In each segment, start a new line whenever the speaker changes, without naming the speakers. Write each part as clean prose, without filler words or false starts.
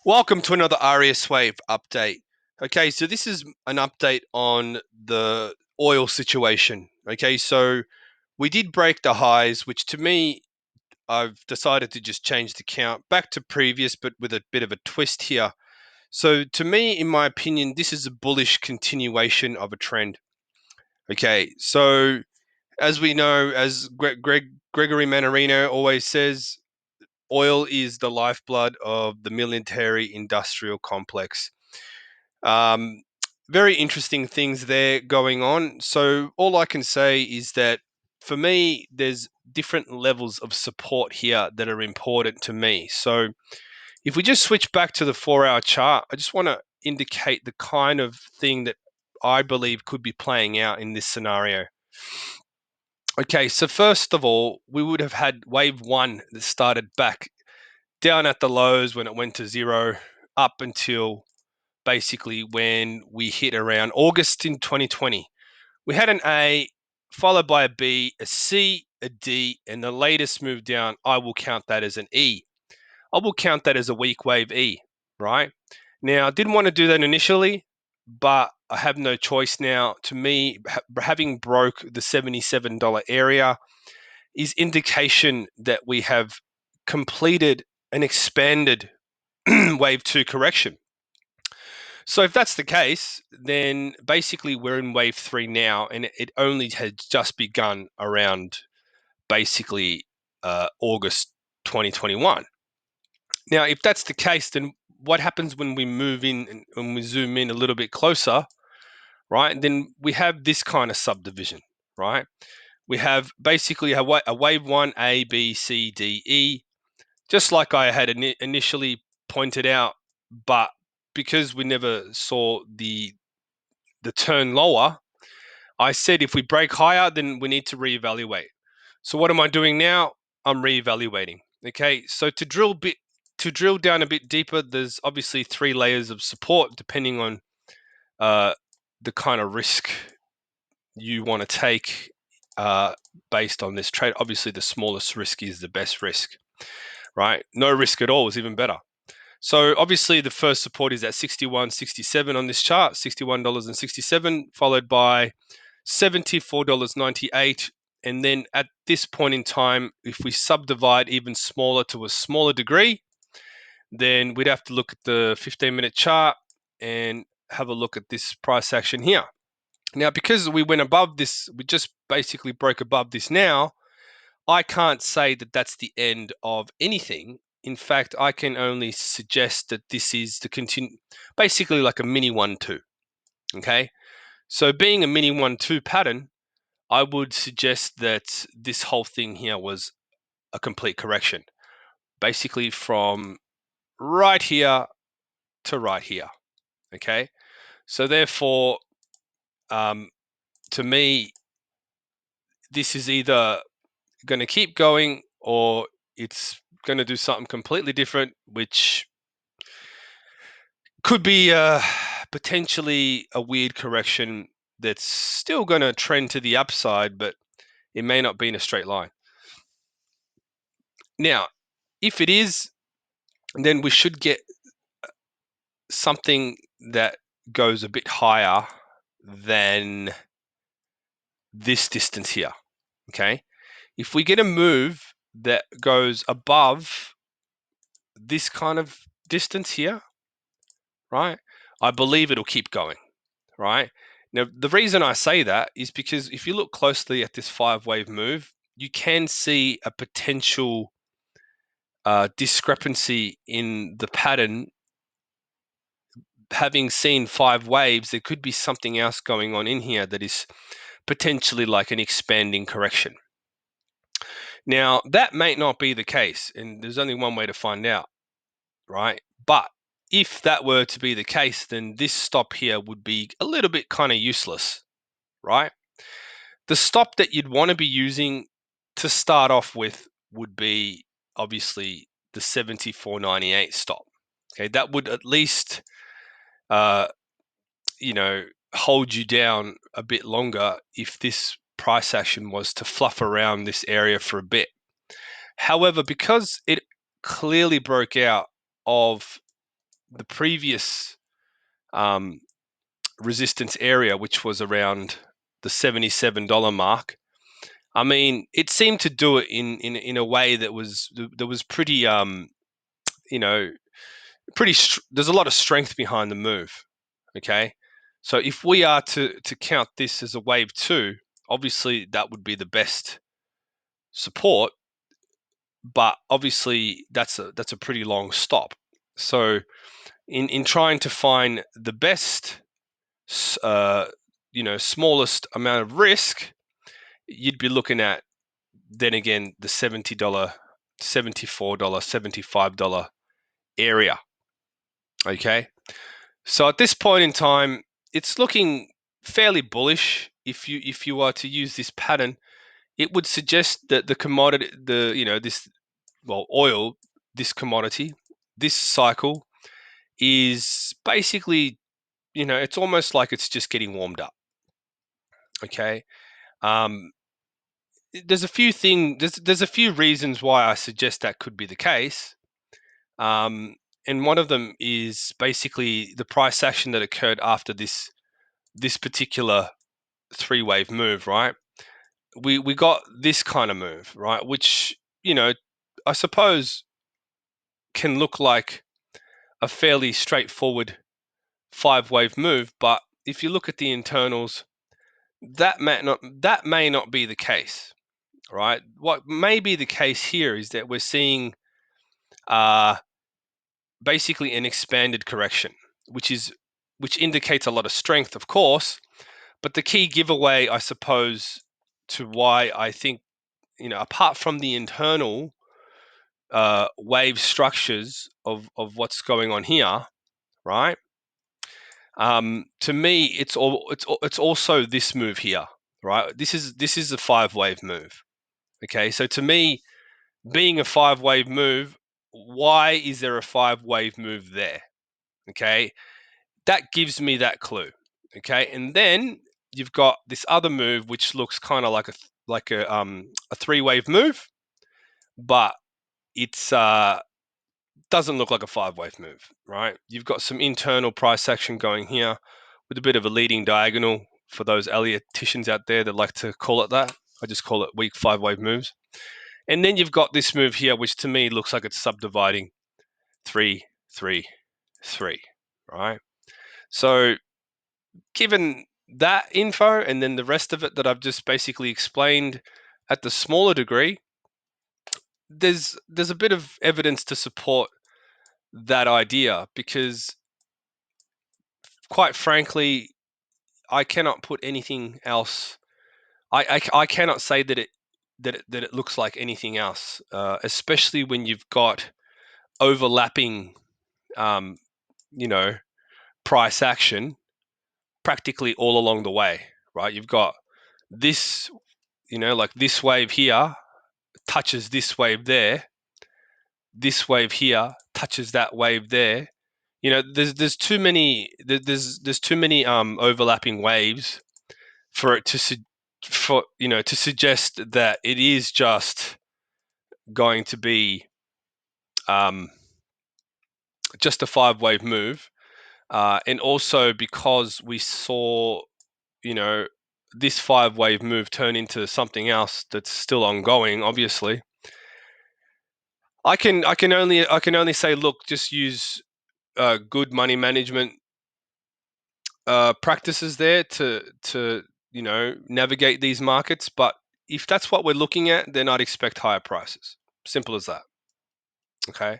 Welcome to another RES Wave update. Okay, so this is an update on the oil situation. Okay, so we did break the highs, which to me, I've decided to just change the count back to previous, but with a bit of a twist here. So to me, in my opinion, this is a bullish continuation of a trend. Okay, so as we know, as Gregory Mannarino always says, oil is the lifeblood of the military industrial complex. Um, Very interesting things there going on. So all I can say is that for me, there's different levels of support here that are important to me. So if we just switch back to the 4-hour chart, I just want to indicate the kind of thing that I believe could be playing out in this scenario. Okay, so first of all, we would have had wave one that started back down at the lows when it went to zero up until basically when we hit around August in 2020. We had an A followed by a B, a C, a D, and the latest move down, I will count that as an E. I will count that as a weak wave E, right? Now, I didn't want to do that initially, but I have no choice now. To me, having broke the $77 area is indication that we have completed an expanded wave two correction. So if that's the case, then basically we're in wave three now, and it only had just begun around basically August 2021. Now, if that's the case, then what happens when we move in and when we zoom in a little bit closer, right? Then we have this kind of subdivision, right? We have basically a wave one, A, B, C, D, E, just like I had initially pointed out, but because we never saw the turn lower, I said if we break higher, then we need to reevaluate. So what am I doing now? I'm reevaluating. Okay, so to drill down a bit deeper, there's obviously 3 layers of support depending on uh, the kind of risk you want to take based on this trade. Obviously, the smallest risk is the best risk, right? No risk at all is even better. So obviously the first support is at 61.67 on this chart, $61.67, followed by $74.98. And then at this point in time, if we subdivide even smaller to a smaller degree, then we'd have to look at the 15-minute chart and have a look at this price action here. Now, because we went above this, we just basically broke above this now, I can't say that that's the end of anything. In fact, I can only suggest that this is basically like a mini 1-2. Okay, so being a mini 1-2 pattern, I would suggest that this whole thing here was a complete correction, basically from right here to right here. Okay, so therefore, to me, this is either going to keep going or it's going to do something completely different, which could be potentially a weird correction that's still going to trend to the upside, but it may not be in a straight line. Now, if it is, then we should get something that goes a bit higher than this distance here. Okay. If we get a move that goes above this kind of distance here, right, I believe it'll keep going, right? Now, the reason I say that is because if you look closely at this 5-wave move, you can see a potential discrepancy in the pattern. Having seen 5 waves, there could be something else going on in here that is potentially like an expanding correction. Now, that may not be the case, and there's only one way to find out, right? But if that were to be the case, then this stop here would be a little bit kind of useless, right? The stop that you'd want to be using to start off with would be obviously the 74.98 stop. Okay, that would at least hold you down a bit longer if this price action was to fluff around this area for a bit. However, because it clearly broke out of the previous resistance area, which was around the $77 mark. I mean, it seemed to do it in a way that was pretty there's a lot of strength behind the move. Okay, so if we are to count this as a wave 2, obviously that would be the best support, but obviously that's a pretty long stop. So in trying to find the best smallest amount of risk, you'd be looking at, then again, the $70, $74, $75 area. Okay, so at this point in time, it's looking fairly bullish. If you are to use this pattern, it would suggest that the commodity, oil, this commodity, this cycle is basically, it's almost like it's just getting warmed up. Okay, um, there's a few things. There's a few reasons why I suggest that could be the case. And one of them is basically the price action that occurred after this particular 3-wave move, right? We got this kind of move, right? Which, I suppose can look like a fairly straightforward 5-wave move, but if you look at the internals, that may not be the case, right? What may be the case here is that we're seeing basically an expanded correction, which indicates a lot of strength, of course. But the key giveaway, I suppose, to why I think, apart from the internal wave structures of what's going on here, right? To me, it's also this move here, right? This is a 5-wave move. Okay, so to me, being a 5-wave move, why is there a 5-wave move there? Okay, that gives me that clue. Okay, and then you've got this other move which looks kind of like a 3-wave move, but it's doesn't look like a 5-wave move, right? You've got some internal price action going here with a bit of a leading diagonal for those Ellioticians out there that like to call it that. I just call it weak 5-wave moves. And then you've got this move here, which to me looks like it's subdividing 3, 3, 3, right? So given that info and then the rest of it that I've just basically explained at the smaller degree, there's a bit of evidence to support that idea, because quite frankly, I cannot put anything else. I cannot say that it looks like anything else, especially when you've got overlapping, um, price action practically all along the way, right? You've got this, like this wave here touches this wave there. This wave here touches that wave there. There's too many there's too many overlapping waves for it to suggest that it is just going to be just a 5-wave move, and also because we saw this 5-wave move turn into something else that's still ongoing. Obviously, I can only say, look, just use good money management practices there to navigate these markets. But if that's what we're looking at, then I'd expect higher prices. Simple as that. Okay.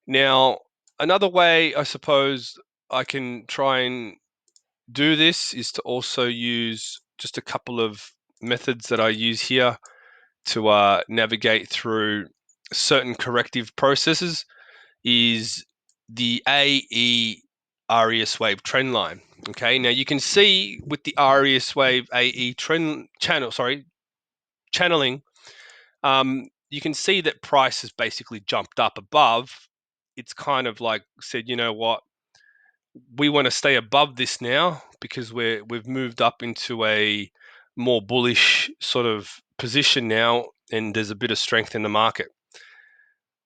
Now, another way I suppose I can try and do this is to also use just a couple of methods that I use here to navigate through certain corrective processes, is the AE RES wave trend line. Okay, now you can see with the RES wave AE channeling, you can see that price has basically jumped up above. It's kind of like said, you know what, we want to stay above this now because we've moved up into a more bullish sort of position now, and there's a bit of strength in the market.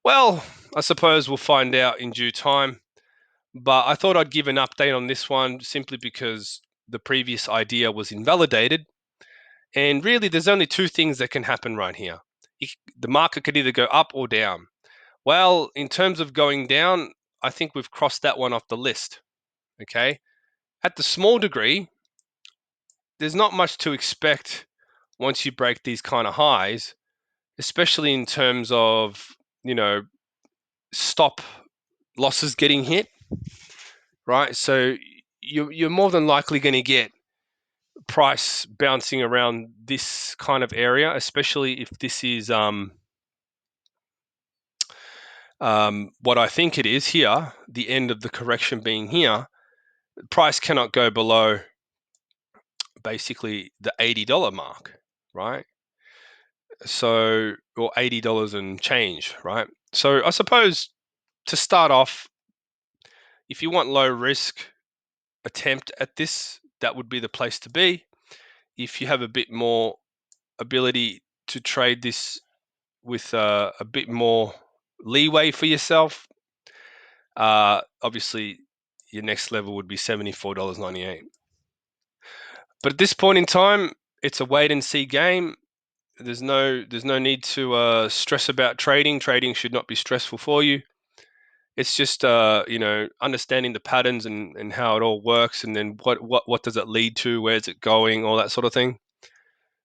Well, I suppose we'll find out in due time. But I thought I'd give an update on this one simply because the previous idea was invalidated. And really, there's only two things that can happen right here. The market could either go up or down. Well, in terms of going down, I think we've crossed that one off the list. Okay. At the small degree, there's not much to expect once you break these kind of highs, especially in terms of, stop losses getting hit, right? So you're more than likely going to get price bouncing around this kind of area, especially if this is what I think it is here, the end of the correction being here. Price cannot go below basically the $80 mark, right? So, or $80 and change, right? So I suppose to start off, if you want low risk attempt at this, that would be the place to be. If you have a bit more ability to trade this with a bit more leeway for yourself, obviously your next level would be $74.98. But at this point in time, it's a wait and see game. There's no need to stress about trading. Trading should not be stressful for you. It's just understanding the patterns and how it all works, and then what does it lead to, where's it going, all that sort of thing.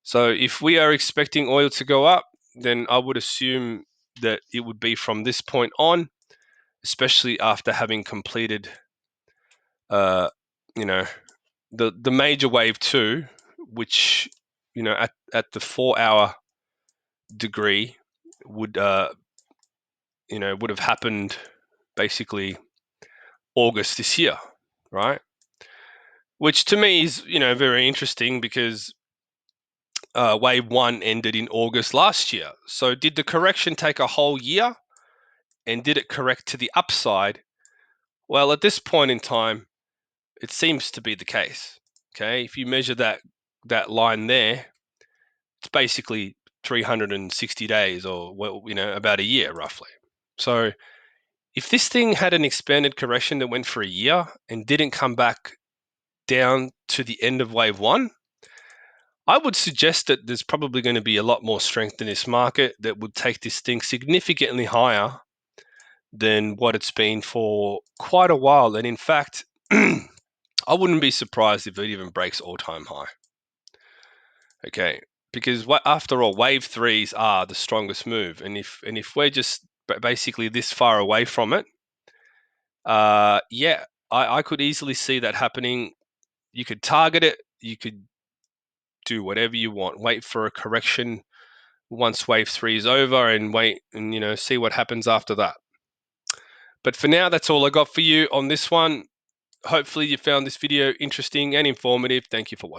So if we are expecting oil to go up, then I would assume that it would be from this point on, especially after having completed you know the major wave 2, which at the 4-hour degree would would have happened basically August this year, right? Which to me is very interesting because wave 1 ended in August last year. So did the correction take a whole year, and did it correct to the upside? Well, at this point in time, it seems to be the case. Okay, if you measure that line there, it's basically 360 days, or about a year roughly. So if this thing had an expanded correction that went for a year and didn't come back down to the end of wave 1, I would suggest that there's probably going to be a lot more strength in this market that would take this thing significantly higher than what it's been for quite a while. And in fact, I wouldn't be surprised if it even breaks all-time high. Okay, because after all, wave 3s are the strongest move, and if we're just basically this far away from it, I could easily see that happening. You could target it, you could do whatever you want, wait for a correction once wave 3 is over, and wait and see what happens after that. But for now, that's all I got for you on this one. Hopefully you found this video interesting and informative. Thank you for watching.